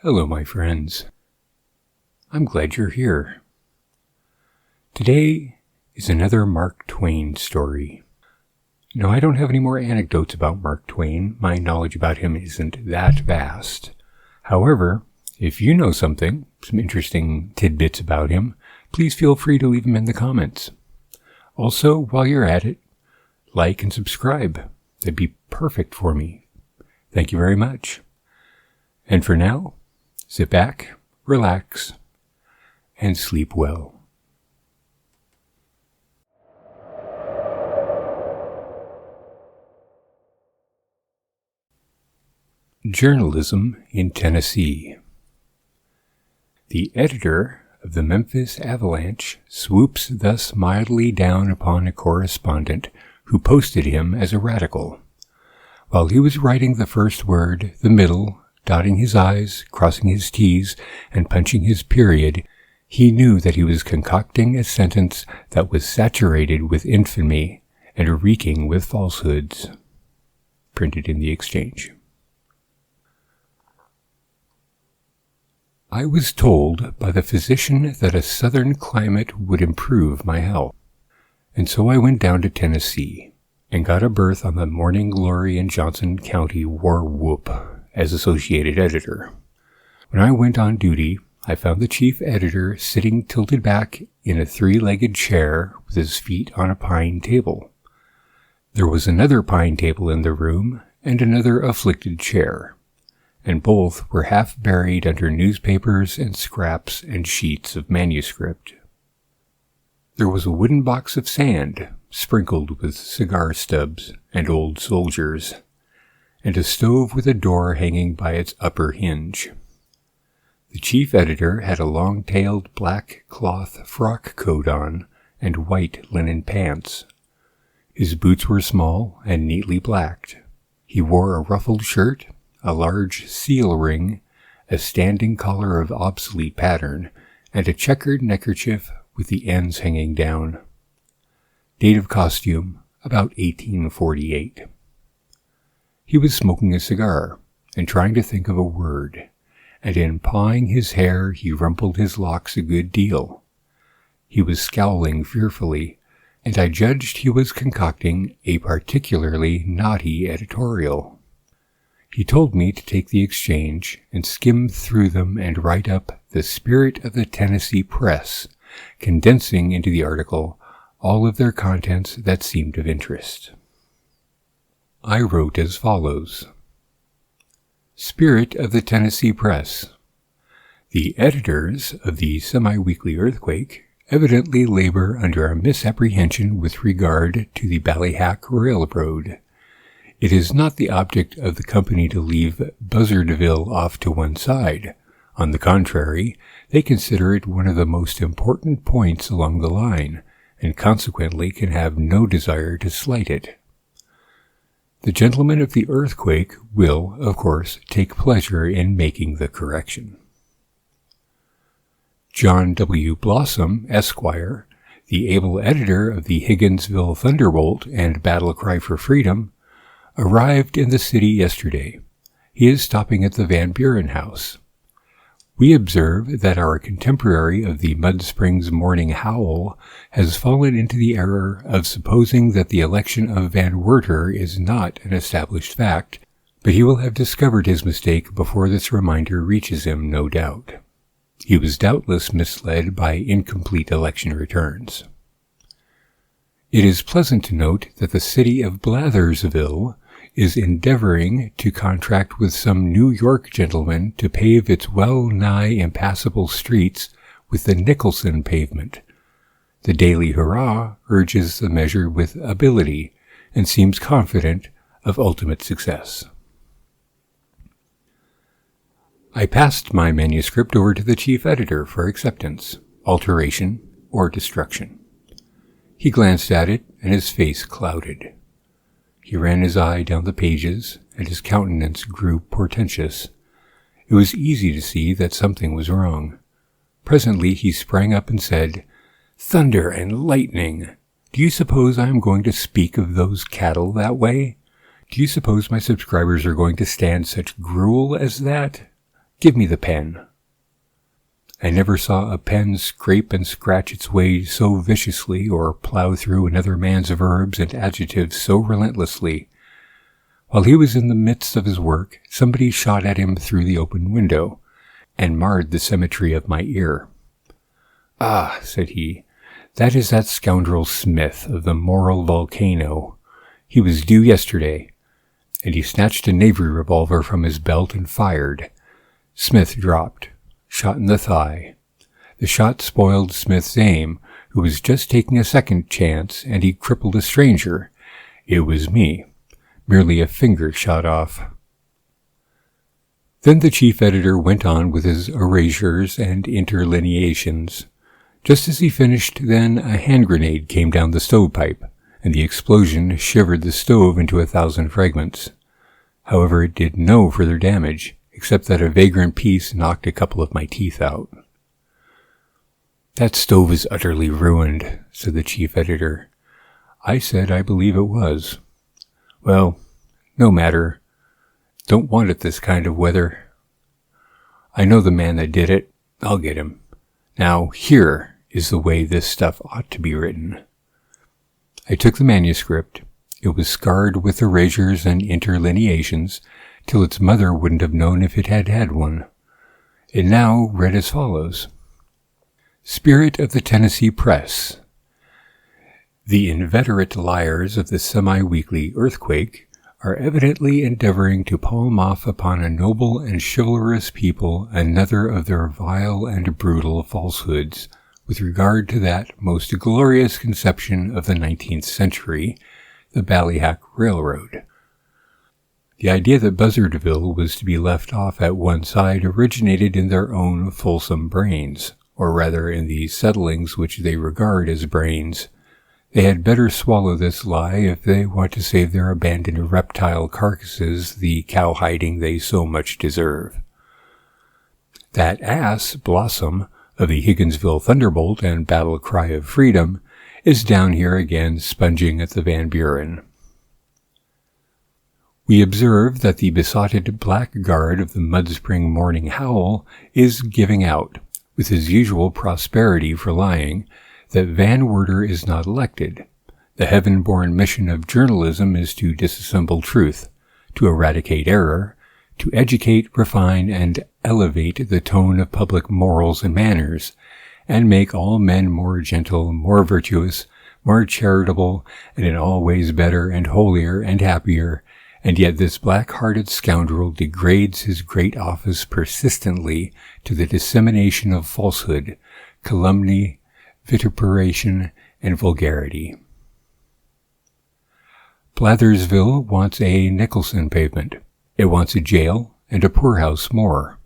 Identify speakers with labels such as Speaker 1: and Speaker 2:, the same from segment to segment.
Speaker 1: Hello, my friends. I'm glad you're here. Today is another Mark Twain story. No, I don't have any more anecdotes about Mark Twain. My knowledge about him isn't that vast. However, if you know some interesting tidbits about him, please feel free to leave them in the comments. Also, while you're at it, like and subscribe. That'd be perfect for me. Thank you very much. And for now, sit back, relax, and sleep well. Journalism in Tennessee. The editor of the Memphis Avalanche swoops thus mildly down upon a correspondent who posted him as a radical. While he was writing the first word, the middle, dotting his I's, crossing his T's, and punching his period, he knew that he was concocting a sentence that was saturated with infamy and reeking with falsehoods. Printed in the Exchange. I was told by the physician that a southern climate would improve my health, and so I went down to Tennessee and got a berth on the Morning Glory in Johnson County War Whoop as associated editor. When I went on duty, I found the chief editor sitting tilted back in a three-legged chair with his feet on a pine table. There was another pine table in the room and another afflicted chair, and both were half buried under newspapers and scraps and sheets of manuscript. There was a wooden box of sand, sprinkled with cigar stubs and old soldiers, and a stove with a door hanging by its upper hinge. The chief editor had a long-tailed black cloth frock coat on and white linen pants. His boots were small and neatly blacked. He wore a ruffled shirt, a large seal ring, a standing collar of obsolete pattern, and a checkered neckerchief with the ends hanging down. Date of costume, about 1848. He was smoking a cigar and trying to think of a word, and in pawing his hair he rumpled his locks a good deal. He was scowling fearfully, and I judged he was concocting a particularly naughty editorial. He told me to take the Exchange and skim through them and write up the spirit of the Tennessee press, condensing into the article all of their contents that seemed of interest. I wrote as follows. Spirit of the Tennessee Press. The editors of the Semi-Weekly Earthquake evidently labor under a misapprehension with regard to the Ballyhack Railroad. It is not the object of the company to leave Buzzardville off to one side. On the contrary, they consider it one of the most important points along the line, and consequently can have no desire to slight it. The gentlemen of the Earthquake will, of course, take pleasure in making the correction. John W. Blossom, Esquire, the able editor of the Higginsville Thunderbolt and Battle Cry for Freedom, arrived in the city yesterday. He is stopping at the Van Buren House. We observe that our contemporary of the Mud Springs Morning Howl has fallen into the error of supposing that the election of Van Werter is not an established fact, but he will have discovered his mistake before this reminder reaches him, no doubt. He was doubtless misled by incomplete election returns. It is pleasant to note that the city of Blathersville is endeavoring to contract with some New York gentleman to pave its well-nigh impassable streets with the Nicholson pavement. The Daily Hurrah urges the measure with ability and seems confident of ultimate success. I passed my manuscript over to the chief editor for acceptance, alteration, or destruction. He glanced at it, and his face clouded. He ran his eye down the pages, and his countenance grew portentous. It was easy to see that something was wrong. Presently he sprang up and said, "Thunder and lightning! Do you suppose I am going to speak of those cattle that way? Do you suppose my subscribers are going to stand such gruel as that? Give me the pen." I never saw a pen scrape and scratch its way so viciously or plow through another man's verbs and adjectives so relentlessly. While he was in the midst of his work, somebody shot at him through the open window, and marred the symmetry of my ear. "Ah," said he, "that is that scoundrel Smith of the moral volcano. He was due yesterday." And he snatched a navy revolver from his belt and fired. Smith dropped, shot in the thigh. The shot spoiled Smith's aim, who was just taking a second chance, and he crippled a stranger. It was me. Merely a finger shot off. Then the chief editor went on with his erasures and interlineations. Just as he finished, then a hand grenade came down the stovepipe, and the explosion shivered the stove into 1,000 fragments. However, it did no further damage, except that a vagrant piece knocked a couple of my teeth out. "That stove is utterly ruined," said the chief editor. I said I believe it was. "Well, no matter. Don't want it this kind of weather. I know the man that did it. I'll get him. Now, here is the way this stuff ought to be written." I took the manuscript. It was scarred with erasures and interlineations, till its mother wouldn't have known if it had had one. It now read as follows. Spirit of the Tennessee Press. The inveterate liars of the semi-weekly Earthquake are evidently endeavoring to palm off upon a noble and chivalrous people another of their vile and brutal falsehoods with regard to that most glorious conception of the 19th century, the Ballyhack Railroad. The idea that Buzzardville was to be left off at one side originated in their own fulsome brains, or rather in the settlings which they regard as brains. They had better swallow this lie if they want to save their abandoned reptile carcasses the cowhiding they so much deserve. That ass, Blossom, of the Higginsville Thunderbolt and Battle Cry of Freedom, is down here again sponging at the Van Buren. We observe that the besotted blackguard of the Mudspring Morning Howl is giving out, with his usual prosperity for lying, that Van Werter is not elected. The heaven-born mission of journalism is to disassemble truth, to eradicate error, to educate, refine, and elevate the tone of public morals and manners, and make all men more gentle, more virtuous, more charitable, and in all ways better and holier and happier. And yet this black-hearted scoundrel degrades his great office persistently to the dissemination of falsehood, calumny, vituperation, and vulgarity. Blathersville wants a Nicholson pavement. It wants a jail and a poorhouse more.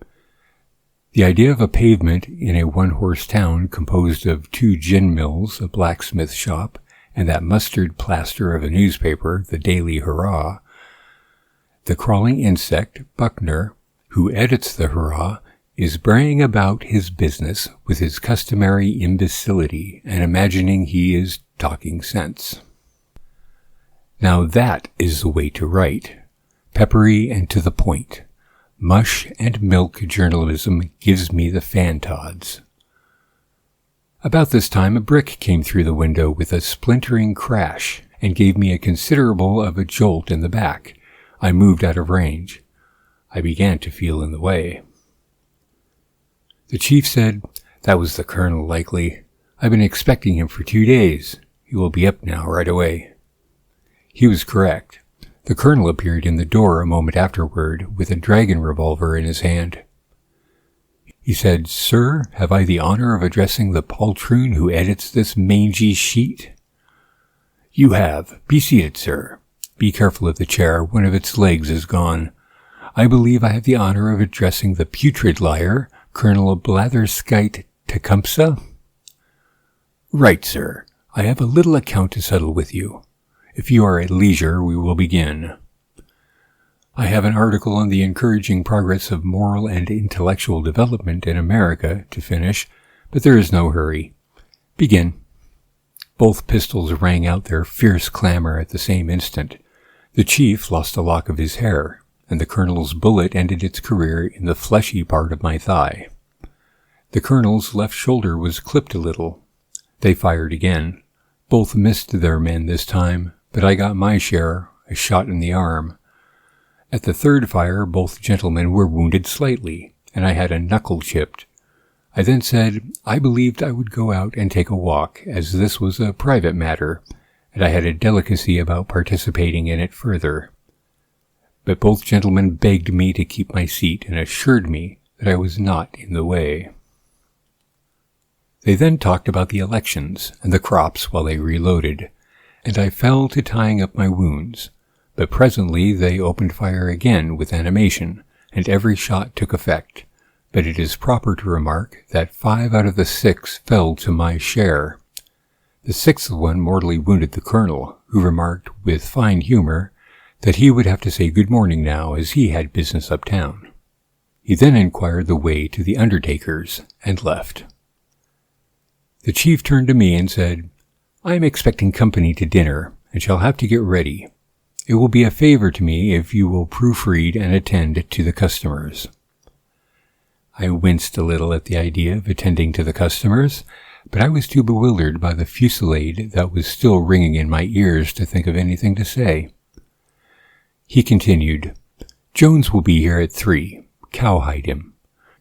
Speaker 1: The idea of a pavement in a one-horse town composed of 2 gin mills, a blacksmith shop, and that mustard plaster of a newspaper, the Daily Hurrah. The crawling insect, Buckner, who edits the Hurrah, is braying about his business with his customary imbecility and imagining he is talking sense. Now that is the way to write. Peppery and to the point. Mush and milk journalism gives me the fantods. About this time a brick came through the window with a splintering crash and gave me a considerable of a jolt in the back. I moved out of range. I began to feel in the way. The chief said, "That was the colonel, likely. I've been expecting him for 2 days. He will be up now right away." He was correct. The colonel appeared in the door a moment afterward with a dragon revolver in his hand. He said, "Sir, have I the honor of addressing the poltroon who edits this mangy sheet?" "You have. Be seated, sir. Be careful of the chair. One of its legs is gone. I believe I have the honor of addressing the putrid liar, Colonel Blatherskite Tecumseh?" "Right, sir. I have a little account to settle with you. If you are at leisure, we will begin. I have an article on the encouraging progress of moral and intellectual development in America to finish, but there is no hurry. Begin." Both pistols rang out their fierce clamor at the same instant. The chief lost a lock of his hair. and the colonel's bullet ended its career in the fleshy part of my thigh. The colonel's left shoulder was clipped a little. They fired again. Both missed their men this time, but I got my share, a shot in the arm. At the third fire, both gentlemen were wounded slightly, and I had a knuckle chipped. I then said I believed I would go out and take a walk, as this was a private matter, and I had a delicacy about participating in it further. But both gentlemen begged me to keep my seat and assured me that I was not in the way. They then talked about the elections and the crops while they reloaded, and I fell to tying up my wounds, but presently they opened fire again with animation, and every shot took effect. But it is proper to remark that 5 out of the 6 fell to my share. The 6th one mortally wounded the colonel, who remarked with fine humor that he would have to say good morning now, as he had business uptown. He then inquired the way to the undertaker's and left. The chief turned to me and said, "I am expecting company to dinner, and shall have to get ready. It will be a favor to me if you will proofread and attend to the customers." I winced a little at the idea of attending to the customers, but I was too bewildered by the fusillade that was still ringing in my ears to think of anything to say. He continued, "Jones will be here at 3. Cowhide him.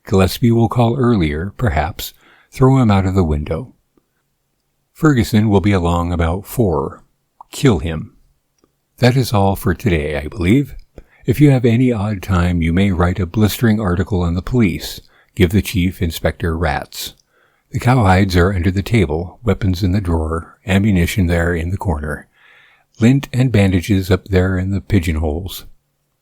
Speaker 1: Gillespie will call earlier, perhaps. Throw him out of the window. Ferguson will be along about 4. Kill him. That is all for today, I believe. If you have any odd time, you may write a blistering article on the police. Give the chief inspector rats. The cowhides are under the table, weapons in the drawer, ammunition there in the corner. Lint and bandages up there in the pigeonholes.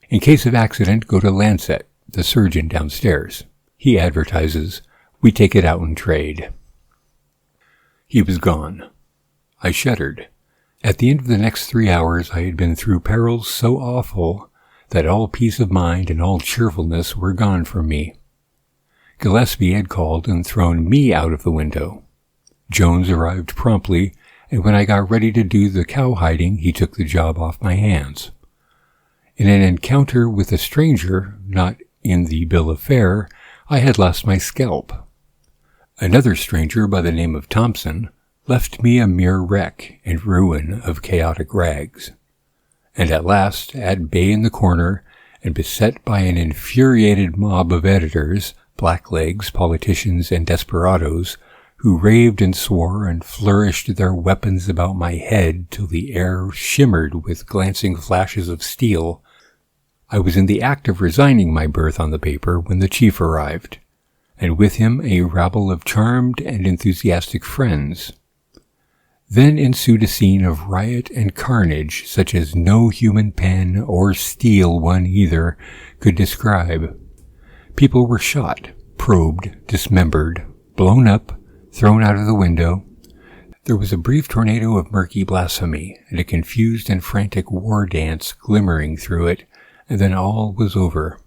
Speaker 1: In case of accident, go to Lancet, the surgeon downstairs. He advertises. We take it out in trade." He was gone. I shuddered. At the end of the next 3 hours I had been through perils so awful that all peace of mind and all cheerfulness were gone from me. Gillespie had called and thrown me out of the window. Jones arrived promptly, and when I got ready to do the cowhiding, he took the job off my hands. In an encounter with a stranger, not in the bill of fare, I had lost my scalp. Another stranger by the name of Thompson left me a mere wreck and ruin of chaotic rags. And at last, at bay in the corner, and beset by an infuriated mob of editors, blacklegs, politicians, and desperadoes, who raved and swore and flourished their weapons about my head till the air shimmered with glancing flashes of steel, I was in the act of resigning my berth on the paper when the chief arrived, and with him a rabble of charmed and enthusiastic friends. Then ensued a scene of riot and carnage such as no human pen, or steel one either, could describe. People were shot, probed, dismembered, blown up, thrown out of the window. There was a brief tornado of murky blasphemy, and a confused and frantic war dance glimmering through it, and then all was over.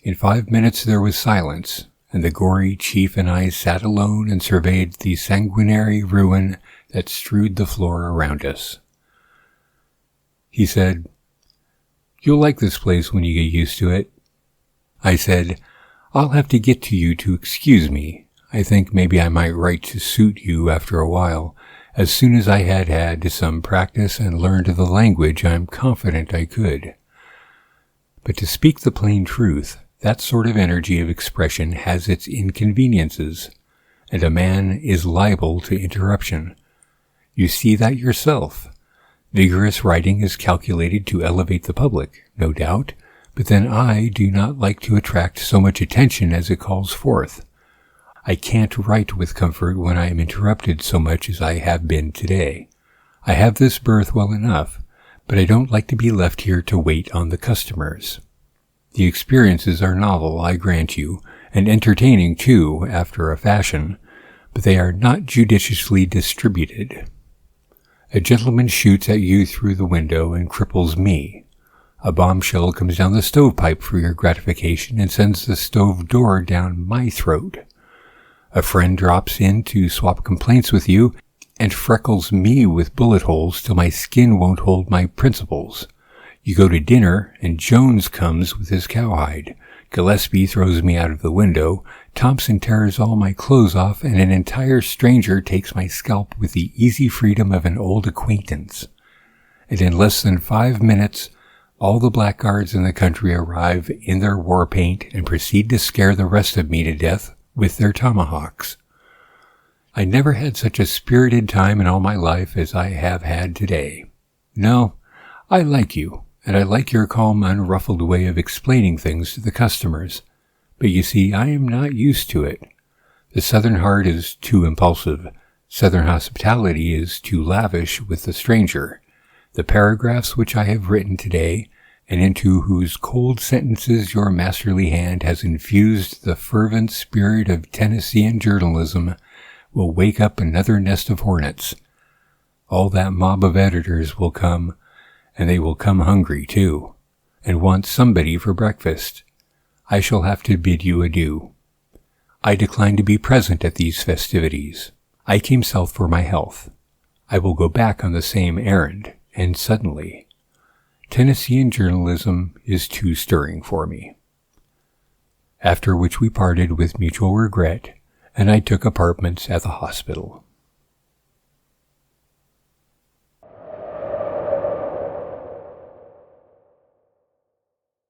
Speaker 1: In 5 minutes there was silence, and the gory chief and I sat alone and surveyed the sanguinary ruin that strewed the floor around us. He said, "You'll like this place when you get used to it." I said, "I'll have to get to you to excuse me. I think maybe I might write to suit you after a while. As soon as I had had some practice and learned the language, I'm confident I could. But to speak the plain truth, that sort of energy of expression has its inconveniences, and a man is liable to interruption. You see that yourself. Vigorous writing is calculated to elevate the public, no doubt, but then I do not like to attract so much attention as it calls forth. I can't write with comfort when I am interrupted so much as I have been today. I have this berth well enough, but I don't like to be left here to wait on the customers. The experiences are novel, I grant you, and entertaining too, after a fashion, but they are not judiciously distributed. A gentleman shoots at you through the window and cripples me. A bombshell comes down the stovepipe for your gratification and sends the stove door down my throat. A friend drops in to swap complaints with you and freckles me with bullet holes till my skin won't hold my principles. You go to dinner, and Jones comes with his cowhide. Gillespie throws me out of the window. Thompson tears all my clothes off, and an entire stranger takes my scalp with the easy freedom of an old acquaintance. And in less than 5 minutes, all the blackguards in the country arrive in their war paint and proceed to scare the rest of me to death with their tomahawks. I never had such a spirited time in all my life as I have had today. No, I like you, and I like your calm, unruffled way of explaining things to the customers. But you see, I am not used to it. The Southern heart is too impulsive. Southern hospitality is too lavish with the stranger. The paragraphs which I have written today, and into whose cold sentences your masterly hand has infused the fervent spirit of Tennessean journalism, will wake up another nest of hornets. All that mob of editors will come, and they will come hungry too, and want somebody for breakfast. I shall have to bid you adieu. I decline to be present at these festivities. I came south for my health. I will go back on the same errand, and suddenly. Tennessean journalism is too stirring for me. After which we parted with mutual regret, and I took apartments at the hospital.